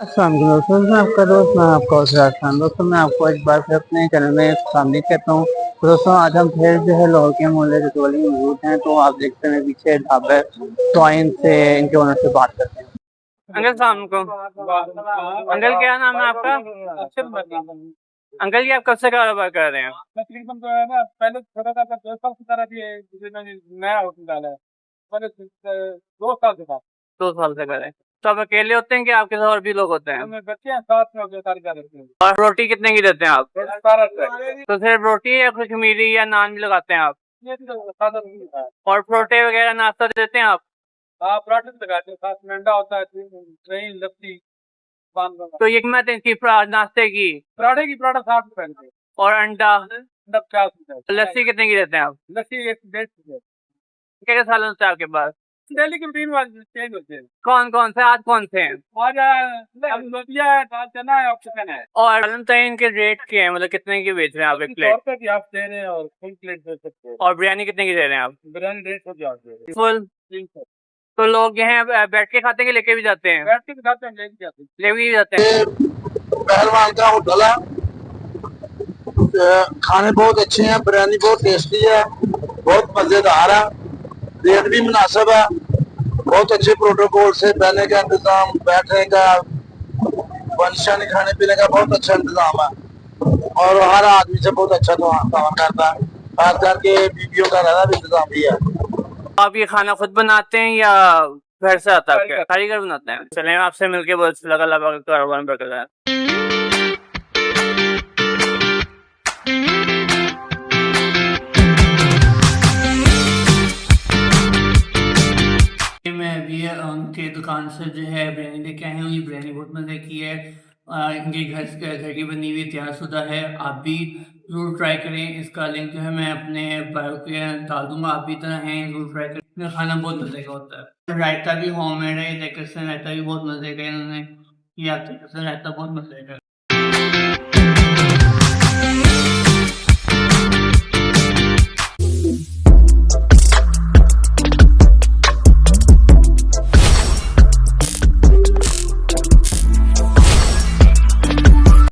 अस्सलाम वालेकुम दोस्तों, मैं आपका दोस्त, मैं आपका उसराज खान। दोस्तों मैं आपको एक बार फिर अपने चैनल में सामने कहता हूँ। तो दोस्तों आज हम फिर जो है लाहौर के मोहल्ले रतवाली में मौजूद हैं। तो आप देखते हैं पीछे ढाबा है, तो आइए इनसे इनके ओनर से बात करते हैं। अंकल सलाम वालेकुम। अंकल क्या नाम है आपका? अंकल जी आप कब से कारोबार कर रहे हैं? तकरीबन जो है ना, पहले छोटा था, 2 साल से तरह भी है, जिसमें मैंने नया होटल डाला है। मैंने 2 साल से था। 2 साल से कर रहे हैं। तो आप अकेले होते हैं कि आपके साथ और भी लोग होते हैं? हमें बच्चे हैं, साथ में हो गए, सारे जा रहते हैं। और रोटी कितने की देते हैं आप? सारा ट्रैक तो सिर्फ रोटी या कुछ मीठी या नान भी लगाते हैं आप? ये तो सादा नहीं है। और परोठे वगैरह नाश्ता देते हैं आप? हाँ, पराठे भी लगाते हैं, साथ में अंडा होता है, दही लस्सी बांध दो। तो ये कीमत है इनकी नाश्ते की? पराठे की पराठा 60 रुपए की। और अंडा? अंडा 50 रुपए। लस्सी कितने की देते हैं आप? लस्सी 150 रुपए। क्या क्या सालन से आपके पास? डेली के रूटीन वाले चेंज होते हैं। कौन कौन से, आज कौन से हैं? आज अब लोबिया है, दाल चना है और चिकन है। और सालन तय इनके रेट क्या है, मतलब कितने की बेच रहे हैं आप एक 100 प्लेट? रुपए की आप दे रहे हैं और फुल प्लेट दे सकते हैं। और बिरयानी कितने की दे रहे हैं आप? बिरयानी 150 की आप दे रहे हैं। फुल? 300। तो लोग यहाँ बैठ के खाते हैं कि लेके भी जाते हैं? बैठ के खाते हैं, लेके जाते हैं। लेके भी जाते हैं। पहलवान का होटल है। खाने बहुत अच्छे हैं, बिरयानी बहुत टेस्टी है, बहुत मजेदार है, रेट भी मुनासिब है, बहुत अच्छे प्रोटोकॉल से रहने का इंतजाम, बैठने का, वंशानी खाने पीने का बहुत अच्छा इंतजाम है और हर आदमी से बहुत अच्छा काम करता है, खास करके बीवियों का रहना भी इंतजाम भी है। आप ये खाना खुद बनाते हैं या घर से आता है? कारीगर बनाते हैं। चले आपसे मिलके बहुत अच्छा लगा, अल्लाह पाक कारोबार में बरकत है। मैं अभी उनके दुकान से जो है बिरयानी लेके आया हूँ। ये बिरयानी बहुत मज़े की है। इनके घर की बनी हुई तैयारशुदा है। आप भी ज़रूर ट्राई करें। इसका लिंक जो है मैं अपने बायो पे डाल दूंगा। आप भी तरह हैं, ज़रूर ट्राई करें। इनका खाना बहुत मज़े का होता है। रायता भी होममेड है, डेकोरेशन रायता भी बहुत मज़े का इन्होंने किया। रायता बहुत मज़े का।